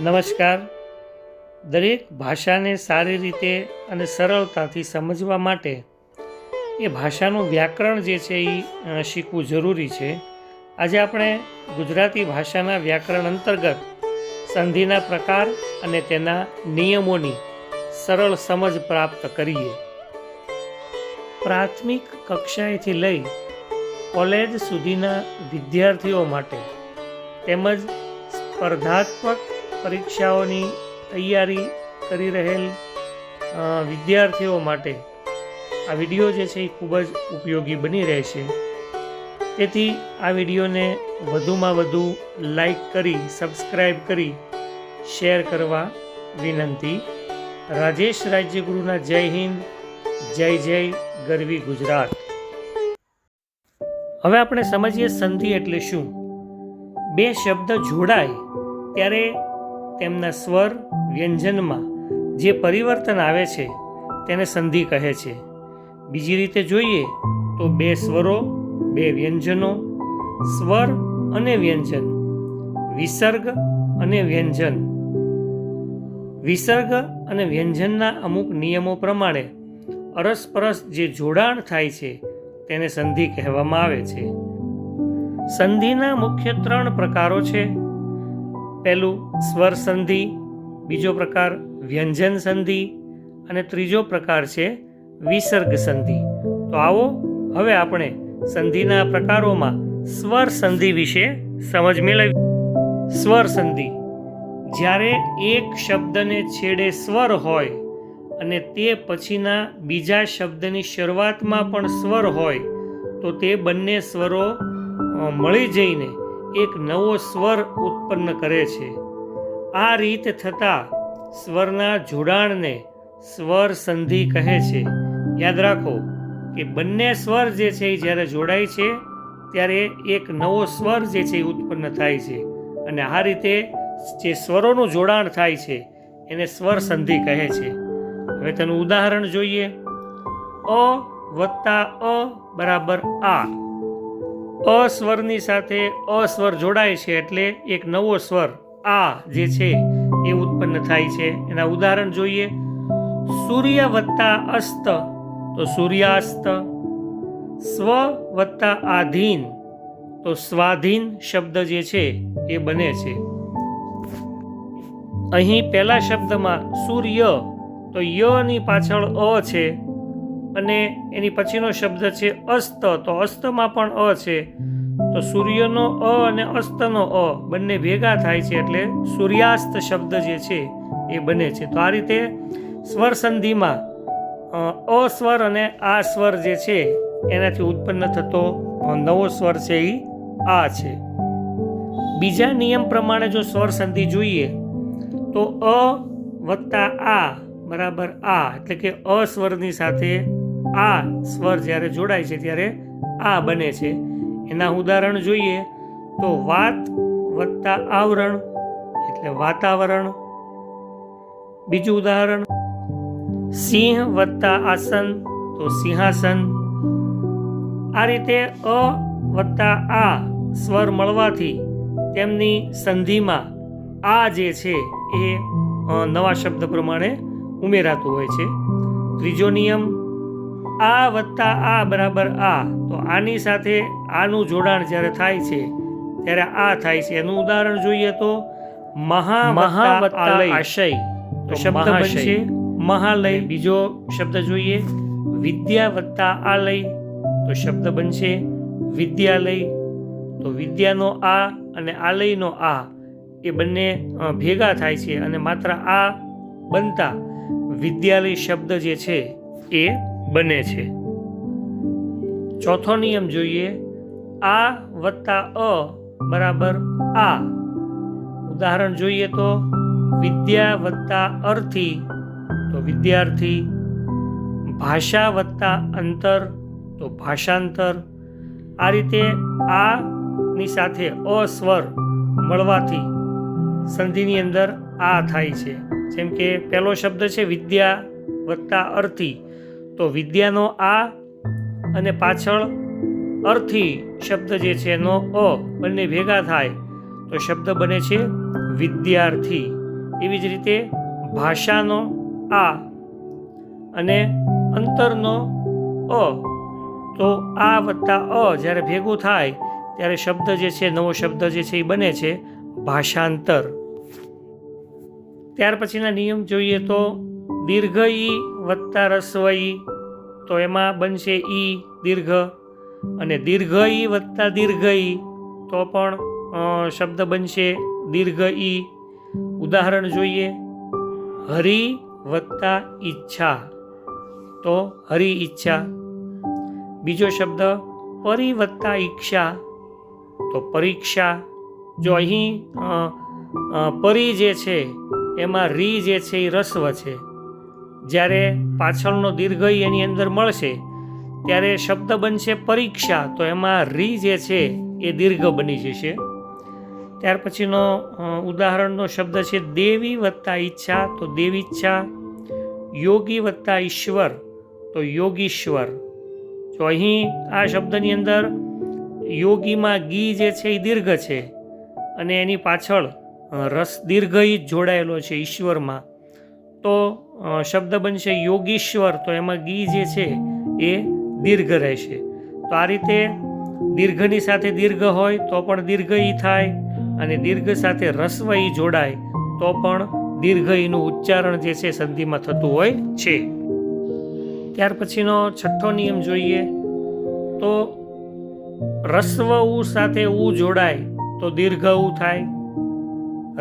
નમસ્કાર. દરેક ભાષાને સારી રીતે અને સરળતાથી સમજવા માટે એ ભાષાનું વ્યાકરણ જે છે એ શીખવું જરૂરી છે. આજે આપણે ગુજરાતી ભાષાના વ્યાકરણ અંતર્ગત સંધિના પ્રકાર અને તેના નિયમોની સરળ સમજ પ્રાપ્ત કરીએ. પ્રાથમિક કક્ષાએથી લઈ કોલેજ સુધીના વિદ્યાર્થીઓ માટે તેમજ સ્પર્ધાત્મક પરીક્ષાઓની તૈયારી કરી રહેલ વિદ્યાર્થીઓ માટે આ વિડીયો જે છે એ ખૂબ જ ઉપયોગી બની રહેશે. તેથી આ વિડીયોને વધુમાં વધુ લાઈક કરી, સબસ્ક્રાઈબ કરી, શેર કરવા વિનંતી. રાજેશ રાજ્યગુરુના જય હિન્દ, જય જય ગરવી ગુજરાત. હવે આપણે સમજીએ સંધિ એટલે શું. બે શબ્દ જોડાય ત્યારે તેમના સ્વર વ્યંજનમાં જે પરિવર્તન આવે છે તેને સંધિ કહે છે. બીજી રીતે જોઈએ તો બે સ્વરો, બે વ્યંજનો, સ્વર અને વ્યંજન, વિસર્ગ અને વ્યંજન. વિસર્ગ અને વ્યંજનના અમુક નિયમો પ્રમાણે અરસપરસ જે જોડાણ થાય છે તેને સંધિ કહેવામાં આવે છે. સંધિના મુખ્ય 3 પ્રકારો છે. પહેલું સ્વર સંધિ, બીજો પ્રકાર વ્યંજન સંધિ અને ત્રીજો પ્રકાર છે વિસર્ગ સંધિ. તો આવો હવે આપણે સંધિના પ્રકારોમાં સ્વર સંધિ વિશે સમજ મેળવીએ. સ્વર સંધિ જ્યારે એક શબ્દને છેડે સ્વર હોય અને તે પછીના બીજા શબ્દની શરૂઆતમાં પણ સ્વર હોય તો તે બંને સ્વરો મળી જઈને એક નવો સ્વર ઉત્પન્ન કરે છે. આ રીત થતાં સ્વરના જોડાણને સ્વર સંધિ કહે છે. યાદ રાખો કે બંને સ્વર જે છે એ જ્યારે જોડાય છે ત્યારે એક નવો સ્વર જે છે એ ઉત્પન્ન થાય છે અને આ રીતે જે સ્વરોનું જોડાણ થાય છે એને સ્વર સંધિ કહે છે. હવે તેનું ઉદાહરણ જોઈએ. અ વત્તા અ બરાબર આ. અ સ્વરની સાથે અ સ્વર જોડાય છે એટલે એક નવો સ્વર આ જે છે એ ઉત્પન્ન થાય છે. એના ઉદાહરણ જોઈએ. સૂર્ય વત્તા અસ્ત તો સૂર્યાસ્ત. સ્વ વત્તા આધીન તો સ્વાધીન શબ્દ જે છે એ બને છે. અહીં પહેલા શબ્દમાં સૂર્ય તો યની પાછળ અ છે અને એની પછીનો શબ્દ છે અસ્ત તો અસ્તમાં પણ અ છે. તો સૂર્યનો અ અને અસ્તનો અ બંને ભેગા થાય છે એટલે સૂર્યાસ્ત શબ્દ જે છે એ બને છે. તો આ રીતે સ્વર સંધિમાં અ સ્વર અને આ સ્વર જે છે એનાથી ઉત્પન્ન થતો નવો સ્વર છે એ આ છે. બીજા નિયમ પ્રમાણે જો સ્વર સંધિ જોઈએ તો અ વત્તા આ બરાબર આ એટલે કે અ સ્વરની સાથે આ સ્વર જ્યારે જોડાય છે ત્યારે આ બને છે. એના ઉદાહરણ જોઈએ તો વાત વત્તા આવરણ એટલે વાતાવરણ. બીજું ઉદાહરણ સિંહ વત્તા આસન તો સિંહાસન. આ રીતે અ વત્તા આ સ્વર મળવાથી તેમની સંધિમાં આ જે છે એ નવા શબ્દ પ્રમાણે ઉમેરાતું હોય છે. ત્રીજો નિયમ આ વત્તા આ બરાબર આ તો આની સાથે આનું જોડાણ જ્યારે થાય છે ત્યારે આ થાય છે. એનું ઉદાહરણ જોઈએ તો મહા વત્તા આશય તો શબ્દ બનશે મહાલય. બીજો શબ્દ જોઈએ વિદ્યા વત્તા આલય તો શબ્દ બનશે વિદ્યાલય. તો વિદ્યાનો આ અને આલયનો આ એ બંને ભેગા થાય છે અને માત્ર આ બનતા વિદ્યાલય શબ્દ જે છે એ બને છે. ચોથો નિયમ જોઈએ આ વત્તા અ બરાબર આ. ઉદાહરણ જોઈએ તો વિદ્યા વત્તા અર્થી તો વિદ્યાર્થી. ભાષા વત્તા અંતર તો ભાષાંતર. આ રીતે આ ની સાથે અ સ્વર મળવાથી સંધિની અંદર આ થાય છે. જેમ કે પહેલો શબ્દ છે વિદ્યા વત્તા અર્થી તો વિદ્યાનો આ અને પાછળ અર્થી શબ્દ જે છે એનો અ બંને ભેગા થાય તો શબ્દ બને છે વિદ્યાર્થી. એવી જ રીતે ભાષાનો આ અને અંતરનો અ, તો આ વત્તા અ જ્યારે ભેગું થાય ત્યારે શબ્દ જે છે, નવો શબ્દ જે છે એ બને છે ભાષાંતર. ત્યાર પછીના નિયમ જોઈએ તો દીર્ઘ ઈ વત્તા રસ્વ ઈ, તો એમાં બનશે ઈ દીર્ઘ, અને દીર્ઘ ઈ વત્તા દીર્ઘ ઈ, તો પણ શબ્દ બનશે દીર્ઘ ઈ. ઉદાહરણ જોઈએ, હરિ વત્તા ઈચ્છા, તો હરિ ઈચ્છા. બીજો શબ્દ પરી વત્તા ઈક્ષા, તો પરીક્ષા. જો અહીં પરી જે છે એમાં રી જે છે એ રસ્વ છે, જ્યારે પાછળનો દીર્ઘ એની અંદર મળશે ત્યારે શબ્દ બનશે પરીક્ષા, તો એમાં રી જે છે એ દીર્ઘ બની જશે. ત્યાર પછીનો ઉદાહરણનો શબ્દ છે દેવી વત્તા ઈચ્છા, તો દેવીચ્છા. યોગી વત્તા ઈશ્વર, તો યોગીશ્વર. જો અહીં આ શબ્દની અંદર યોગીમાં ગી જે છે એ દીર્ઘ છે અને એની પાછળ રસ દીર્ઘ ઈ જોડાયેલો છે ઈશ્વરમાં, તો શબ્દ બનશે યોગીશ્વર, તો એમાં ગી જે છે એ દીર્ઘ રહેશે. તો આ રીતે દીર્ઘની સાથે દીર્ઘ હોય તો પણ દીર્ઘ ઈ થાય, અને દીર્ઘ સાથે રસ્વ ઈ જોડાય તો પણ દીર્ઘ ઈનું ઉચ્ચારણ જે છે સંધિમાં થતું હોય છે. ત્યાર પછીનો છઠ્ઠો નિયમ જોઈએ તો રસ્વ ઉ સાથે ઉ જોડાય તો દીર્ઘ ઉ થાય.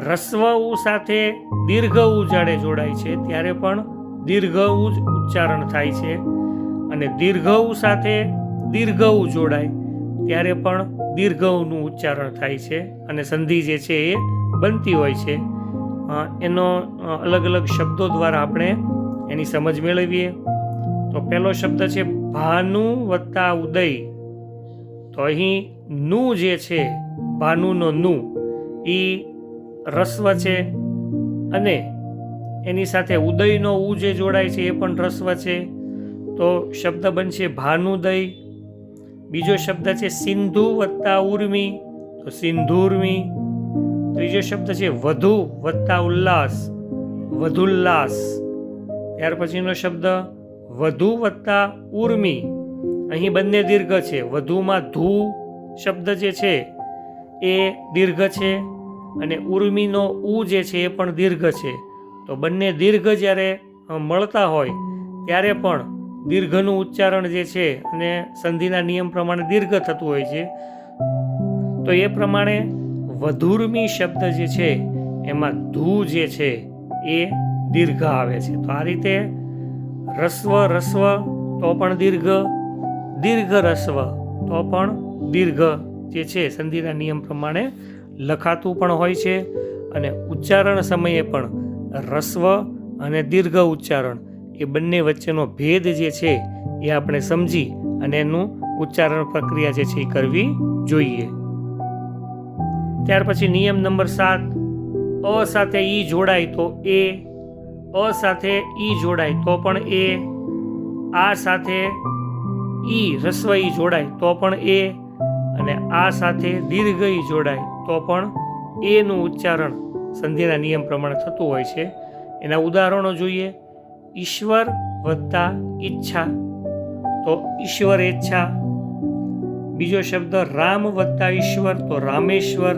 રસ્વ ઉ સાથે દીર્ઘ ઉ જાડે જોડાય છે ત્યારે પણ દીર્ઘ ઉ જ ઉચ્ચારણ થાય છે, અને દીર્ઘ ઉ સાથે દીર્ઘ ઉ જોડાય ત્યારે પણ દીર્ઘ ઉનું ઉચ્ચારણ થાય છે, અને સંધિ જે છે એ બનતી હોય છે. એનો અલગ અલગ શબ્દો દ્વારા આપણે એની સમજ મેળવીએ. તો પહેલો શબ્દ છે ભાનુ વત્તા ઉદય, તો અહીં નું જે છે ભાનુનો નું એ રસ્વ છે, અને એની સાથે ઉદયનો ઉ જે જોડાય છે એ પણ રસ્વ છે, તો શબ્દ બનશે ભાનુદય. બીજો શબ્દ છે સિંધુ વત્તા ઉર્મી, તો સિંધુર્મી. ત્રીજો શબ્દ છે વધુ વત્તા ઉલ્લાસ, વધુલ્લાસ. ત્યાર પછીનો શબ્દ વધુ વત્તા ઉર્મી, અહીં બંને દીર્ઘ છે. વધુમાં ધુ શબ્દ જે છે એ દીર્ઘ છે, અને ઉર્મીનો ઉ જે છે એ પણ દીર્ઘ છે. તો બંને દીર્ઘ જ્યારે મળતા હોય ત્યારે પણ દીર્ઘનું ઉચ્ચારણ જે છે અને સંધિના નિયમ પ્રમાણે દીર્ઘ થતું હોય છે. તો એ પ્રમાણે વધુર્મી શબ્દ જે છે એમાં ધુ જે છે એ દીર્ઘ આવે છે. તો આ રીતે રસ્વ રસ્વ તો પણ દીર્ઘ, દીર્ઘ રસ્વ તો પણ દીર્ઘ જે છે સંધિના નિયમ પ્રમાણે લખાતું પણ હોય છે, અને ઉચ્ચારણ સમયે પણ રસ્વ અને દીર્ઘ ઉચ્ચારણ એ બંને વચ્ચેનો ભેદ જે છે એ આપણે સમજી અને એનું ઉચ્ચારણ પ્રક્રિયા જે છે એ કરવી જોઈએ. ત્યાર પછી નિયમ નંબર 7, અ સાથે ઈ જોડાય તો એ, અ સાથે ઈ જોડાય તો પણ એ, આ સાથે ઈ રસ્વ ઈ જોડાય તો પણ એ, અને આ સાથે દીર્ઘ ઈ જોડાય તો પણ એનું ઉચ્ચારણ સંધિના નિયમ પ્રમાણે થતું હોય છે. એના ઉદાહરણો જોઈએ. ઈશ્વર વત્તા ઈચ્છા, તો ઈશ્વર ઈચ્છા. બીજો શબ્દ રામ વત્તા ઈશ્વર, તો રામેશ્વર.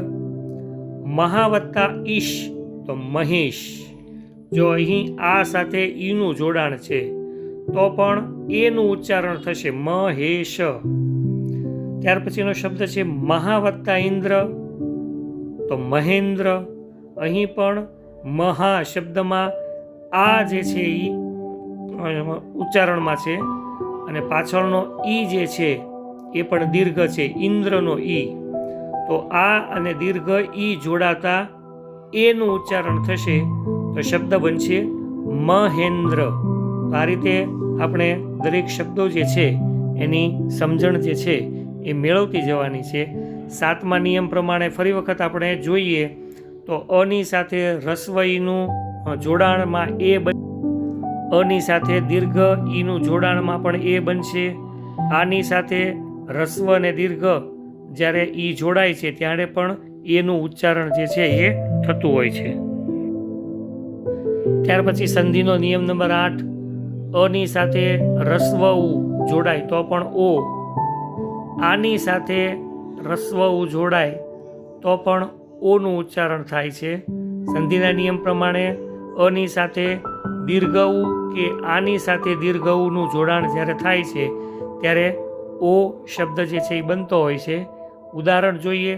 મહા વત્તા ઈશ, તો મહેશ. જો અહીં આ સાથે ઈનું જોડાણ છે તો પણ એનું ઉચ્ચારણ થશે મહેશ. ત્યાર પછીનો શબ્દ છે મહા વત્તા ઇન્દ્ર, તો મહેન્દ્ર. અહીં પણ મહા શબ્દમાં આ જે છે એ ઉચ્ચારણમાં છે, અને પાછળનો ઈ જે છે એ પણ દીર્ઘ છે, ઇન્દ્રનો ઈ. તો આ અને દીર્ઘ ઈ જોડાતા એનું ઉચ્ચારણ થશે તો શબ્દ બનશે મહેન્દ્ર. આ રીતે આપણે દરેક શબ્દો જે છે એની સમજણ જે છે એ મેળવતી જવાની છે. 7મા નિયમ પ્રમાણે ફરી વખત આપણે જોઈએ તો અની સાથે રસ્વ ઈનું જોડાણમાં એ અની સાથે દીર્ઘ ઈનું જોડાણમાં પણ એ બનશે. આની સાથે રસ્વ અને દીર્ઘ જ્યારે ઈ જોડાય છે ત્યારે પણ એનું ઉચ્ચારણ જે છે એ થતું હોય છે. ત્યાર પછી સંધિનો નિયમ નંબર 8, અની સાથે રસ્વ ઉ જોડાય તો પણ ઓ, આની સાથે રસ્વ ઉ જોડાય તો પણ ઓનું ઉચ્ચારણ થાય છે. સંધિના નિયમ પ્રમાણે અની સાથે દીર્ઘ ઉ કે આની સાથે દીર્ઘ ઉનું જોડાણ જ્યારે થાય છે ત્યારે ઓ શબ્દ જે છે એ બનતો હોય છે. ઉદાહરણ જોઈએ,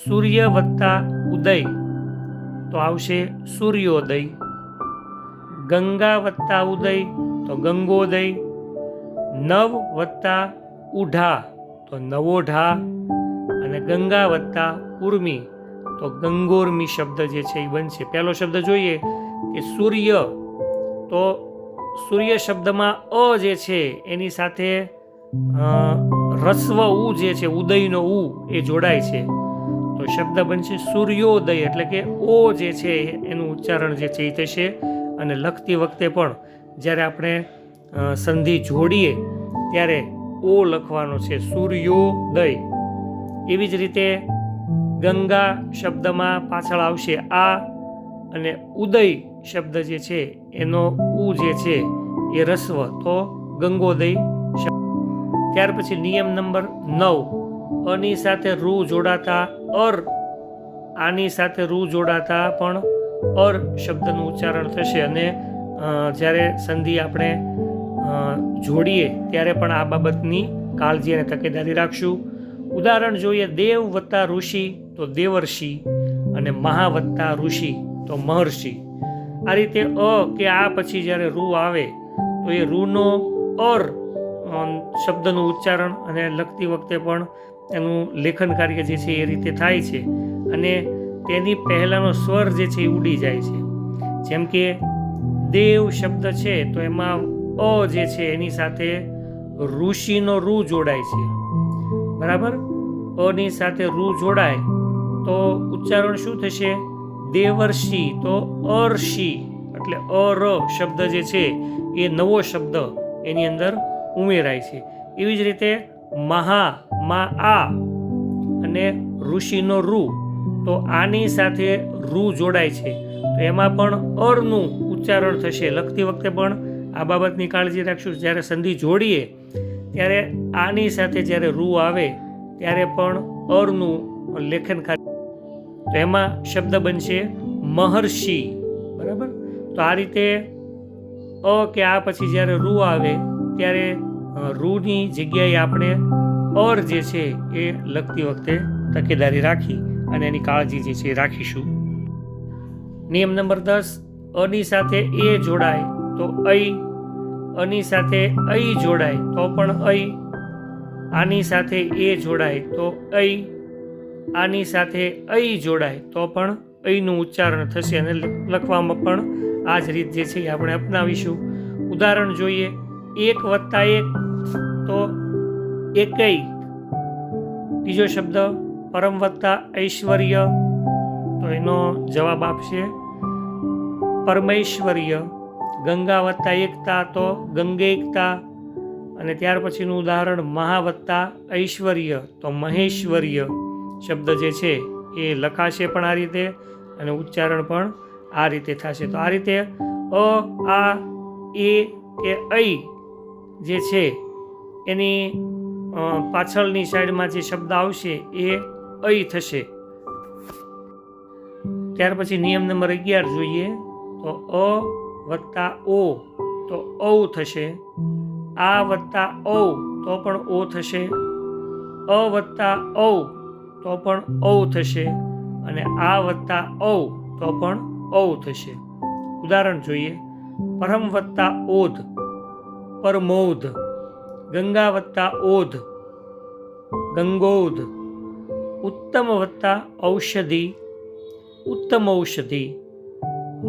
સૂર્ય વત્તા ઉદય તો આવશે સૂર્યોદય, ગંગા વત્તા ઉદય તો ગંગોદય, નવ વત્તા ઉઢા તો નવોઢા, અને ગંગા વત્તા ઉર્મી તો ગંગોર્મી શબ્દ જે છે એ બનશે. પહેલો શબ્દ જોઈએ કે સૂર્ય, તો સૂર્ય શબ્દમાં અ જે છે એની સાથે રસ્વ ઉ જે છે ઉદયનો ઉ એ જોડાય છે તો શબ્દ બનશે સૂર્યોદય, એટલે કે ઓ જે છે એનું ઉચ્ચારણ જે છે એ થશે. અને લખતી વખતે પણ જ્યારે આપણે સંધિ જોડીએ ત્યારે ઓ લખવાનો છે, સૂર્યોદય. એવી જ રીતે ગંગા શબ્દમાં પાછળ આવશે આ, અને ઉદય શબ્દ જે છે એનો ઉ જે છે એ રસ્વ તો ગંગોદય. ત્યાર પછી નિયમ નંબર 9, અની સાથે રૂ જોડાતા અર, આની સાથે રૂ જોડાતા પણ અર શબ્દનું ઉચ્ચારણ થશે. અને જ્યારે સંધિ આપણે જોડીએ ત્યારે પણ આ બાબતની કાળજી અને તકેદારી રાખશું. ઉદાહરણ જોઈએ, દેવ વત્તા ઋષિ તો દેવર્ષિ, અને મહા વત્તા ઋષિ તો મહર્ષિ. આ રીતે અ કે આ પછી જ્યારે રૂ આવે તો એ રૂનો અર શબ્દનું ઉચ્ચારણ અને લખતી વખતે પણ એનું લેખન કાર્ય જે છે એ રીતે થાય છે. અને તેની પહેલાંનો સ્વર જે છે એ ઉડી જાય છે. જેમ કે દેવ શબ્દ છે તો એમાં અ જે છે એની સાથે ઋષિનો રૂ જોડાય છે, બરાબર. અની સાથે રૂ જોડાય તો ઉચ્ચારણ શું થશે? દેવર્ષિ તો અર્ષિ, એટલે અર શબ્દ જે છે એ નવો શબ્દ એની અંદર ઉમેરાય છે. એવી જ રીતે મહા માં આ અને ઋષિનો રૂ, તો આની સાથે રૂ જોડાય છે તો એમાં પણ અરનું ઉચ્ચારણ થશે. લખતી વખતે પણ આ બાબતની કાળજી રાખશું. જ્યારે સંધિ જોડીએ ત્યારે આની સાથે જ્યારે રૂ આવે ત્યારે પણ અરનું લેખન કાર્ય, તો એમાં શબ્દ બનશે મહર્ષિ, બરાબર. તો આ રીતે અ કે આ પછી જ્યારે રૂ આવે ત્યારે રૂની જગ્યાએ આપણે અર જે છે એ લખતી વખતે તકેદારી રાખી અને એની કાળજી જે છે એ રાખીશું. નિયમ નંબર 10, અની સાથે એ જોડાય તો ઐ, અની સાથે ઐ જોડાય તો પણ ઐ, આની સાથે એ જોડાય તો ઐ, આની સાથે ઐ જોડાય તો પણ ઐનું ઉચ્ચારણ થશે. અને લખવામાં પણ આ જ રીત જે છે એ આપણે અપનાવીશું. ઉદાહરણ જોઈએ, 1 વત્તા 1 તો એકૈ. બીજો શબ્દ પરમ વત્તા ઐશ્વર્ય તો એનો જવાબ આપશે પરમૈશ્વર્ય. ગંગા વત્તા એકતા તો ગંગેકતા. અને ત્યાર પછીનું ઉદાહરણ મહા વત્તા ઐશ્વર્ય તો મહેશ્વર્ય શબ્દ જે છે એ લખાશે પણ આ રીતે અને ઉચ્ચારણ પણ આ રીતે થશે. તો આ રીતે અ, આ, એ કે ઐ જે છે એની પાછળની સાઈડમાં જે શબ્દ આવશે એ ઐ થશે. ત્યાર પછી નિયમ નંબર 11 જોઈએ તો અ વત્તા ઓ તો ઔ થશે, આ વત્તા ઔ તો પણ ઓ થશે, અ વત્તા ઔ તો પણ ઔ થશે, અને આ વત્તા ઔ તો પણ ઔ થશે. ઉદાહરણ જોઈએ, પરમ વત્તા ઓધ પરમોધ, ગંગા વત્તા ઓધ ગંગોધ, ઉત્તમ વત્તા ઔષધિ ઉત્તમ ઔષધિ,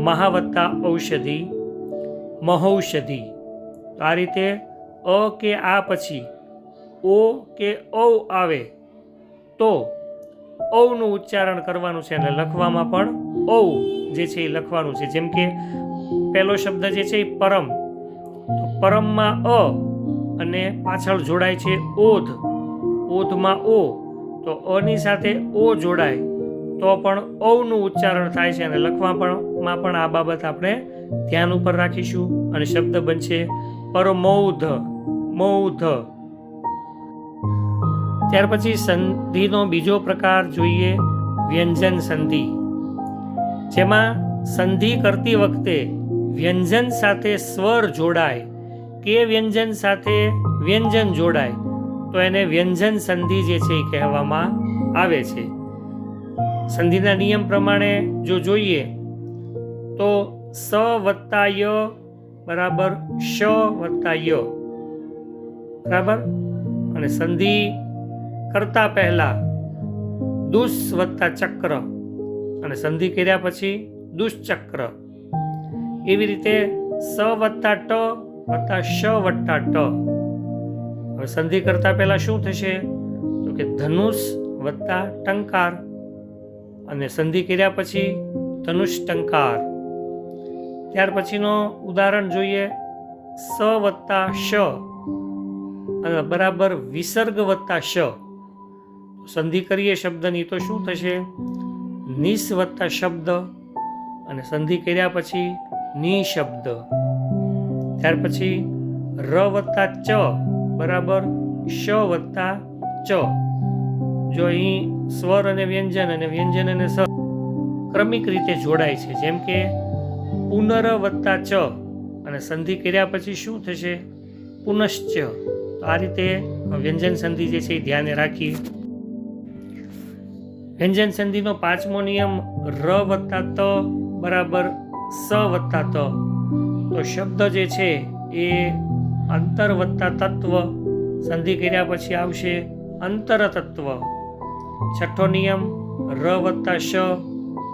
મહા વત્તા ઔષધિ મહૌષધિ. તો આ રીતે અ કે આ પછી ઓ કે ઔ આવે તો ઔનું ઉચ્ચારણ કરવાનું છે અને લખવામાં પણ ઔ જે છે એ લખવાનું છે. જેમ કે પહેલો શબ્દ જે છે એ પરમ, તો પરમમાં અ અને પાછળ જોડાય છે ઓધ, ઓધમાં ઓ, તો અની સાથે ઓ જોડાય તો પણ ઔનું ઉચ્ચારણ થાય છે અને લખવા પણ માં પણ આ બાબત આપણે ધ્યાન ઉપર રાખીશું અને શબ્દ બનશે પરમૌધ, મૌધ. ત્યાર પછી સંધિનો બીજો પ્રકાર જોઈએ વ્યંજન સંધિ, જેમાં સંધિ કરતી વખતે વ્યંજન સાથે સ્વર જોડાય કે વ્યંજન સાથે વ્યંજન જોડાય તો એને વ્યંજન સંધિ જે છે એ કહેવામાં આવે છે. સંધિના નિયમ પ્રમાણે જો જોઈએ તો સ વત્તા ય બરાબર શ વત્તા ય બરાબર, અને સંધિ કરતા પહેલા દુષ વત્તા ચક્ર અને સંધિ કર્યા પછી દુષ્ચક્ર. એવી રીતે સ વત્તા ટ વત્તા શ વત્તા ટ. હવે સંધિ કરતા પહેલા શું થશે તો કે ધનુષ વત્તા ટંકાર અને સંધિ કર્યા પછી ધનુષ ટંકાર. ત્યાર પછીનો ઉદાહરણ જોઈએ સ વત્તા શ અને બરાબર વિસર્ગ વત્તા શ. સંધિ કરીએ શબ્દની તો શું થશે નિસ વત્તા શબ્દ અને સંધિ કર્યા પછી નિશબ્દ. ત્યાર પછી ર વત્તા ચ બરાબર શ વત્તા ચ. જો અહીં સ્વર અને વ્યંજન અને સ ક્રમિક રીતે જોડાય છે, જેમ કે પુનર વત્તા ચ અને સંધિ કર્યા પછી શું થશે પુનશ્ચ. તો આ રીતે વ્યંજન સંધિ જે છે એ ધ્યાને રાખીએ. વ્યંજન સંધિનો પાંચમો નિયમ ર વત્તા ત બરાબર સ વત્તા ત. તો શબ્દ જે છે એ અંતર વત્તા તત્વ, સંધિ કર્યા પછી આવશે અંતર તત્વ. છઠ્ઠો નિયમ ર વત્તા શ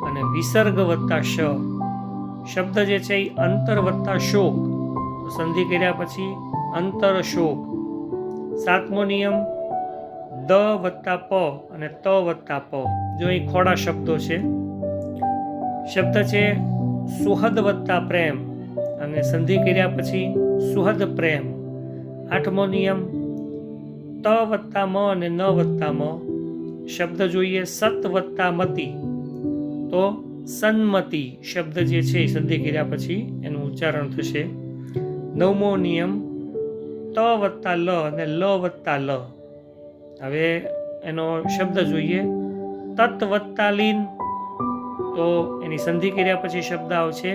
અને વિસર્ગ વત્તા શ. શબ્દ જે છે એ અંતર વત્તા શોક, તો સંધિ કર્યા પછી અંતર શોક. સાતમો નિયમ દ વત્તા પ અને ત વત્તા પ. જો અહીં ખોડા શબ્દો છે. શબ્દ છે સુહદ વત્તા પ્રેમ અને સંધિ કર્યા પછી સુહદ પ્રેમ. આઠમો નિયમ ત વત્તા મ અને ન વત્તા મ. શબ્દ જોઈએ સત વત્તા મતિ, તો સન્મતિ શબ્દ જે છે એ સંધિ કર્યા પછી એનું ઉચ્ચારણ થશે. નવમો નિયમ ત વત્તા લ અને લ વત્તા લ. હવે એનો શબ્દ જોઈએ તત વત્તા લીન, તો એની સંધિ કર્યા પછી શબ્દ આવશે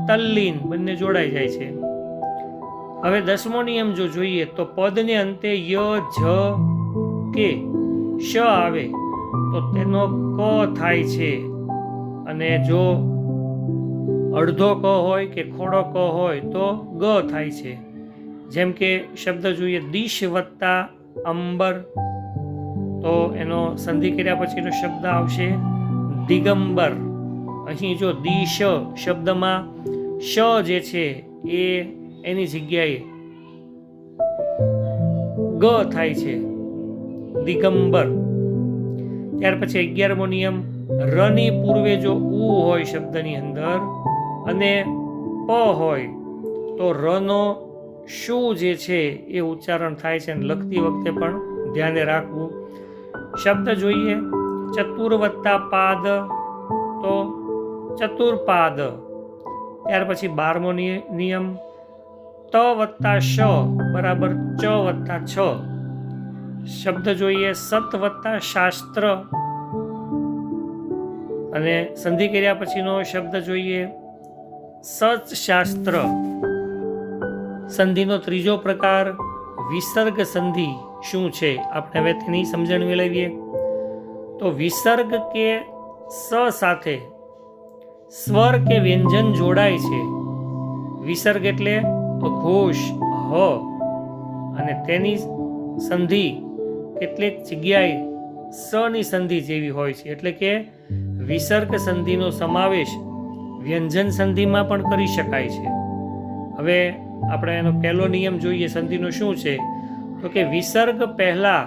તલ્લીન, બંને જોડાઈ જાય છે. હવે દસમો નિયમ જો જોઈએ તો પદને અંતે ય જ કે શ આવે તો તેનો ક થાય છે, અને જો અડધો ક હોય કે ખોડો ક હોય તો ગ થાય છે. જેમ કે શબ્દ જોઈએ દિશ વત્તા અંબર, તો એનો સંધિ કર્યા પછીનો શબ્દ આવશે દિગંબર. અહીં જો દિશ શબ્દમાં શ જે છે એ એની જગ્યાએ ગ થાય છે દિગંબર. ત્યાર પછી 11મો નિયમ રની પૂર્વે જો ઉ હોય શબ્દની અંદર અને પ હોય તો રનો શું જે છે એ ઉચ્ચારણ થાય છે, અને લખતી વખતે પણ ધ્યાને રાખવું. શબ્દ જોઈએ ચતુર વત્તા પાદ, તો ચતુર્પાદ. ત્યાર પછી 12મો નિયમ ત વત્તા શ બરાબર ચ વત્તા છ. શબ્દ જોઈએ સત વત્તા શાસ્ત્ર અને સંધિ કર્યા પછીનો શબ્દ જોઈએ સચ શાસ્ત્ર. સંધિનો ત્રીજો પ્રકાર વિસર્ગ સંધિ શું છે આપણે હવે તેની સમજણ મેળવીએ. તો વિસર્ગ કે સ સાથે સ્વર કે વ્યંજન જોડાય છે. વિસર્ગ એટલે ઘોષ હ, અને તેની સંધિ કેટલીક જગ્યાએ સ ની સંધિ જેવી હોય છે, એટલે કે વિસર્ગ સંધિનો સમાવેશ વ્યંજન સંધિમાં પણ કરી શકાય છે. હવે આપણે એનો પહેલો નિયમ જોઈએ સંધિનો શું છે, તો કે વિસર્ગ પહેલા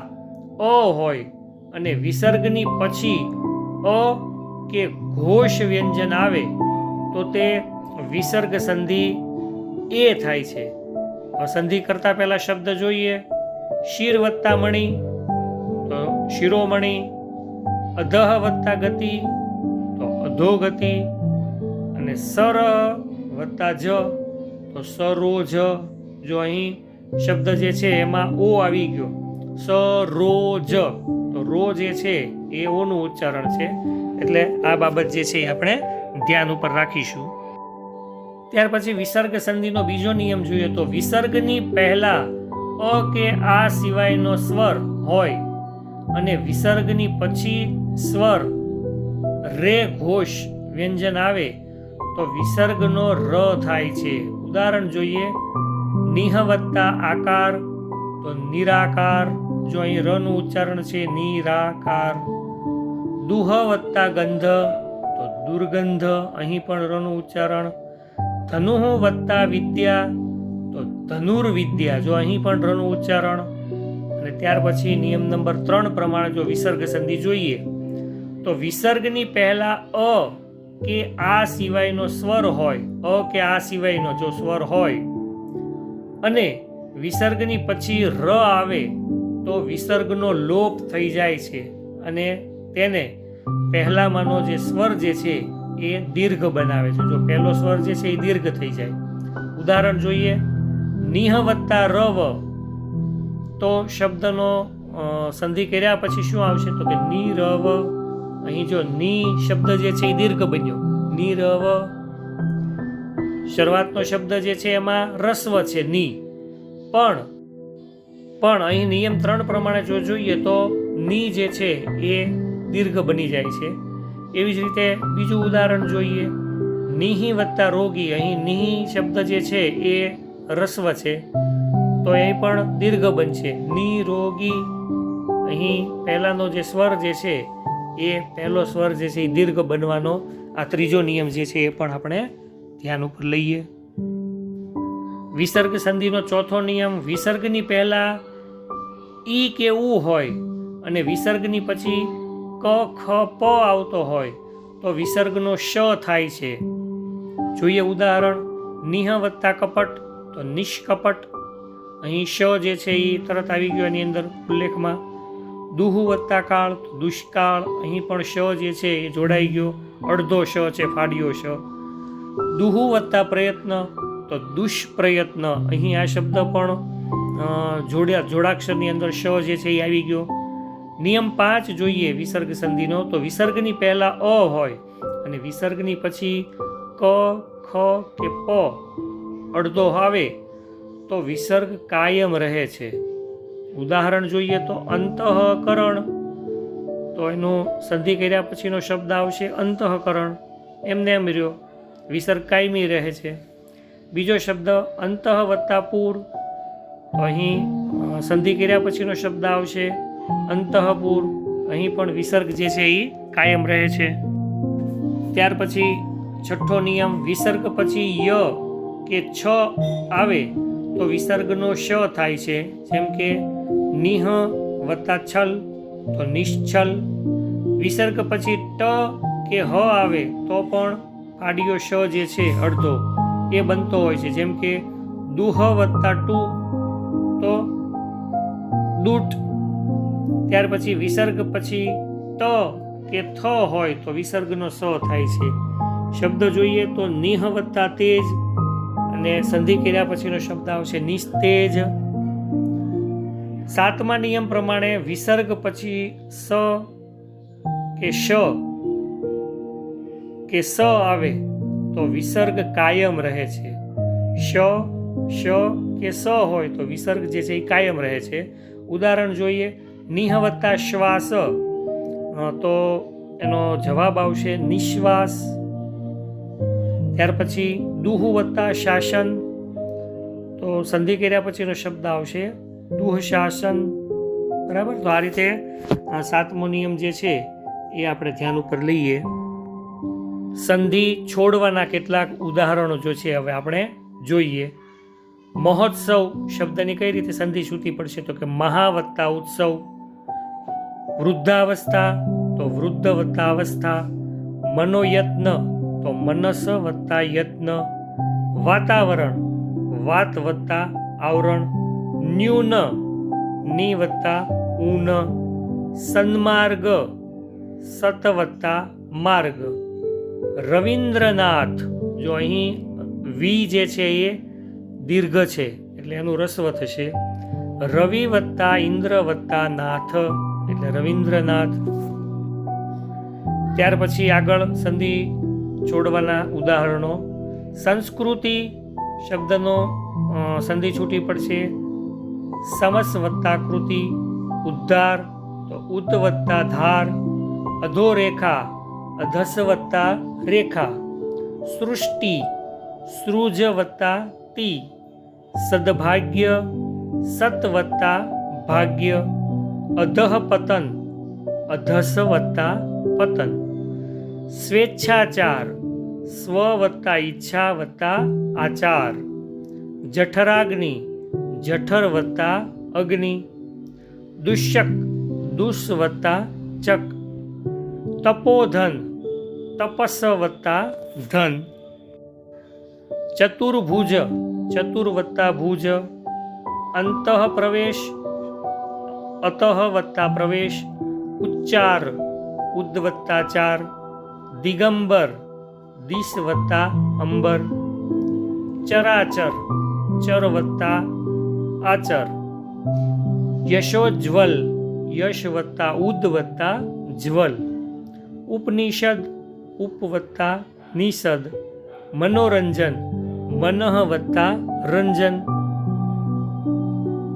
અ હોય અને વિસર્ગની પછી અ કે ઘોષ વ્યંજન આવે તો તે વિસર્ગ સંધિ એ થાય છે. સંધિ કરતા પહેલા શબ્દ જોઈએ શિર વત્તા મણી, તો શિરોમણી. અધઃ વત્તા ગતિ, તો અધોગતિ. અને અને સર વત્તા જ તો સરોજ. જો અહીં શબ્દ જે છે એમાં ઓ આવી ગયો, સરોજ, તો રો જે છે એ ઓનું ઉચ્ચારણ છે, એટલે આ બાબત જે છે એ આપણે ધ્યાન ઉપર રાખીશું. ત્યાર પછી વિસર્ગ સંધિનો બીજો નિયમ જોઈએ તો વિસર્ગની પહેલા અ કે આ સિવાયનો સ્વર હોય અને વિસર્ગની પછી સ્વર રે ઘોષ વ્યંજન આવે તો વિસર્ગનો ર થાય છે. ઉદાહરણ જોઈએ, નિહ વત્તા આકાર તો નિરાકાર, જો અહીં ર નું ઉચ્ચારણ છે નિરાકાર. દુહ વત્તા ગંધ તો દુર્ગંધ, અહીં પણ ર નું ઉચ્ચારણ. ધનુઃ વત્તા વિદ્યા તો ધનુર્વિદ્યા, જો અહીં પણ ર નું ઉચ્ચારણ. અને ત્યાર પછી નિયમ નંબર 3 પ્રમાણે જો વિસર્ગ સંધિ જોઈએ તો વિસર્ગની પહેલા અ કે આ સિવાયનો સ્વર હોય, અ કે આ સિવાયનો જો સ્વર હોય અને વિસર્ગની પછી ર આવે તો વિસર્ગનો લોપ થઈ જાય છે અને તેને પહેલામાંનો જે સ્વર જે છે એ દીર્ઘ બનાવે છે. જો પહેલો સ્વર જે છે એ દીર્ઘ થઈ જાય. ઉદાહરણ જોઈએ, નિહ વત્તા રવ તો શબ્દનો સંધિ કર્યા પછી શું આવશે તો કે નિરવ. અહીં જો ની શબ્દ જે છે એ દીર્ઘ બન્યો, નિરવ. શરૂઆતનો શબ્દ જે છે એમાં રસ્વ છે ની, પણ અહીં નિયમ 3 પ્રમાણે જો જોઈએ તો ની જે છે એ દીર્ઘ બની જાય છે. એવી જ રીતે બીજું ઉદાહરણ જોઈએ, નિહિ વત્તા રોગી, અહીં નિહિ શબ્દ જે છે એ રસ્વ છે તો અહીં પણ દીર્ઘ બનશે નિરોગી. અહીં પહેલાનો જે સ્વર જે છે એ પહેલો સ્વર જે છે એ દીર્ઘ બનવાનો આ ત્રીજો નિયમ જે છે એ પણ આપણે ધ્યાન ઉપર લઈએ. વિસર્ગ સંધિનો ચોથો નિયમ, વિસર્ગની પહેલા ઈ કે ઉ હોય અને વિસર્ગની પછી ક ખ પ આવતો હોય તો વિસર્ગનો શ થાય છે. જોઈએ ઉદાહરણ, નિહ વત્તા કપટ તો નિષ્કપટ, અહીં શ જે છે એ તરત આવી ગયો એની અંદર ઉલ્લેખમાં. દુહુ વત્તા કાળ તો દુષ્કાળ, અહીં પણ શ જે છે એ જોડાઈ ગયો, અડધો શ છે ફાડ્યો શ. દુહુ વત્તા પ્રયત્ન તો દુષ્પ્રયત્ન, અહીં આ શબ્દ પણ જોડાક્ષરની અંદર શ જે છે એ આવી ગયો. નિયમ 5 જોઈએ વિસર્ગ સંધિનો તો વિસર્ગની પહેલા અ હોય અને વિસર્ગની પછી ક ખ કે પ અડધો આવે તો વિસર્ગ કાયમ રહે છે. ઉદાહરણ જોઈએ તો અંતઃકરણ, તો એનું સંધિ કર્યા પછીનો શબ્દ આવશે અંતઃકરણ, એમને એમ રહ્યો, વિસર્ગ કાયમી રહે છે. બીજો શબ્દ અંતઃ વત્તા પૂર, તો અહીં સંધિ કર્યા પછીનો શબ્દ આવશે અંતઃપુર, અહીં પણ વિસર્ગ જે છે એ કાયમ રહે છે. ત્યાર પછી છઠ્ઠો નિયમ, વિસર્ગ પછી ય કે છ આવે તો વિસર્ગનો શ થાય છે. જેમ કે નિહ વત્તા છલ તો નિશ્છલ. વિસર્ગ પછી ટ કે હ આવે તો પણ ફાડ્યો શ જે છે અડધો એ બનતો હોય છે. જેમ કે દુહ વત્તા ટુ તો દૂટ. ત્યાર પછી વિસર્ગ પછી ત કે થ હોય તો વિસર્ગનો સ થાય છે. શબ્દ જોઈએ તો નિહ વત્તા તેજ અને સંધિ કર્યા પછીનો શબ્દ આવશે નિસ્તેજ. 7મા નિયમ પ્રમાણે વિસર્ગ પછી સ કે શ કે સ આવે તો વિસર્ગ કાયમ રહે છે. શ કે સ હોય તો વિસર્ગ જે છે એ કાયમ રહે છે. ઉદાહરણ જોઈએ, નિહ વત્તા શ્વાસ તો એનો જવાબ આવશે નિશ્વાસ. ત્યાર પછી દુહુ વત્તા શાસન તો સંધિ કર્યા પછીનો શબ્દ આવશે દુહ શાસન. બરાબર, તો આ રીતે આ 7મો નિયમ જે છે એ આપણે ધ્યાન ઉપર લઈએ. સંધિ છોડવાના કેટલાક ઉદાહરણો જો છે હવે આપણે જોઈએ. મહોત્સવ શબ્દની કઈ રીતે સંધિ છૂટી પડશે તો કે મહા વત્તા ઉત્સવ. વૃદ્ધાવસ્થા તો વૃદ્ધ વત્તા અવસ્થા. મનોયત્ન તો મનસ વત્તા યત્ન. વાતાવરણ વાત વત્તા આવરણ. ન્યૂન ની વત્તા ઊન. સન્માર્ગ સત વત્તા માર્ગ. રવિન્દ્રનાથ જો અહીં વી જે છે એ દીર્ઘ છે એટલે એનું રસ્વ થશે. રવિ વત્તા ઇન્દ્ર વત્તા નાથ એટલે રવિન્દ્રનાથ. ત્યાર પછી આગળ સંધિ છોડવાના ઉદાહરણો. સંસ્કૃતિ શબ્દનો સંધિ છૂટી પડશે. સમસ વત્તા કૃતિ. ઉદ્ધાર તો ઉદ વત્તા ધાર. અધોરેખા અધસ વત્તા રેખા. સૃષ્ટિ સૃજ વત્તા તી. સદભાગ્ય સત વત્તા ભાગ્ય. અધઃ પતન અધસ વત્તા પતન. સ્વેચ્છાચાર સ્વ વત્તા ઈચ્છા વત્તા આચાર. જઠરાગ્નિ જઠર વત્તા અગ્નિ. દુષ્યક દુષ વત્તા ચક. તપોધન તપસ વત્તા ધન. ચતુર્ભુજ ચતુર વત્તા ભુજ. અંતઃ પ્રવેશ અતઃ વત્તા પ્રવેશ. ઉચ્ચાર ઉદ વત્તા ચાર. દિગંબર દિશ વત્તા અંબર. ચરાચર ચર વત્તા આચર. યશોજ્વલ યશ વત્તા ઉદ વત્તા જ્વલ. ઉપનિષદ ઉપ વત્તા નિષદ. મનોરંજન મનઃ વત્તા રંજન.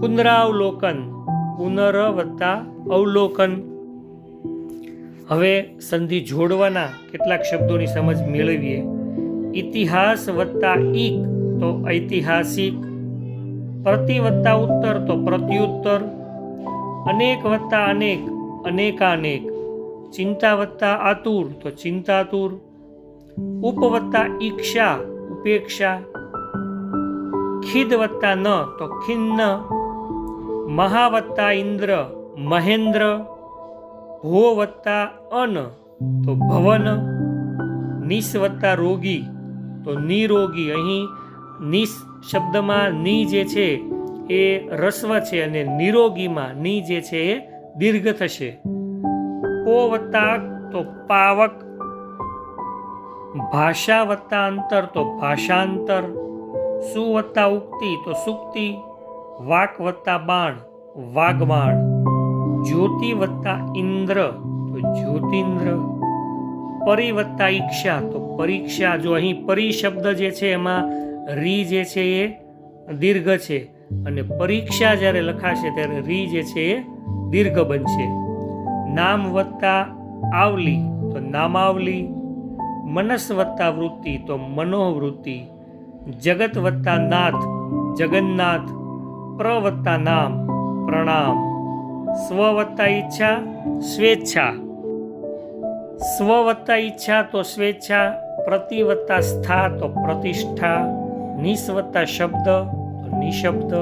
પુનરાવલોકન પુનર વત્તા અવલોકન. હવે સંધિ જોડવાના કેટલાક શબ્દોની સમજ મેળવીએ. ઇતિહાસ વત્તા ઈક તો ઐતિહાસિક. પ્રતિ વત્તા ઉત્તર તો પ્રત્યુત્તર. અનેક વત્તા અનેક અનેકાનેક. ચિંતા વત્તા આતુર તો ચિંતાતુર. ઉપ વત્તા ઈક્ષા ઉપેક્ષા. ખિદ વત્તા ન તો ખિન્ન. મહા વત્તા ઇન્દ્ર મહેન્દ્ર. ભો વત્તા અન તો ભવન. નિસ વત્તા રોગી તો નિરોગી. અહીં નિસ શબ્દમાં ની જે છે એ રસ્વ છે અને નિરોગીમાં ની જે છે એ દીર્ઘ થશે. પો વત્તા તો પાવક. ભાષા વત્તા અંતર તો ભાષાંતર. સુ વત્તા ઉક્તિ તો સુક્તિ. વાક વત્તા બાણ વાગબાણ. જ્યોતિ વત્તા ઇન્દ્ર તો જ્યોતિન્દ્ર. પરી વત્તા ઈક્ષા તો પરીક્ષા. જો અહીં પરી શબ્દ જે છે એમાં રી જે છે એ દીર્ઘ છે અને પરીક્ષા જ્યારે લખાશે ત્યારે રી જે છે એ દીર્ઘ બનશે. નામ વત્તા આવલી તો નામાવલી. મનસ વત્તા વૃત્તિ તો મનોવૃત્તિ. જગત વત્તા નાથ જગન્નાથ. પ્ર વત્તા નામ પ્રણામ. સ્વ વત્તા ઈચ્છા સ્વેચ્છા. સ્વ વત્તા ઈચ્છા તો સ્વેચ્છા. પ્રતિ વત્તા સ્થા તો પ્રતિષ્ઠા. નિસ વત્તા શબ્દ તો નિશબ્દ.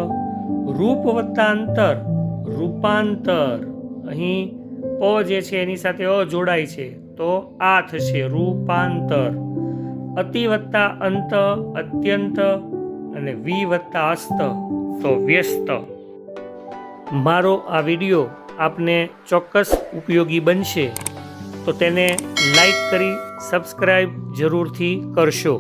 રૂપ વત્તા અંતર રૂપાંતર. અહીં પ જે છે એની સાથે અ જોડાય છે તો આ થશે રૂપાંતર. અતિ વત્તા અંત અત્યંત. અને વી વત્તા અસ્ત તો વ્યસ્ત. મારો આ વિડીયો આપને ચોક્કસ ઉપયોગી બનશે તો તેને લાઈક કરી સબસ્ક્રાઈબ જરૂરથી કરશો.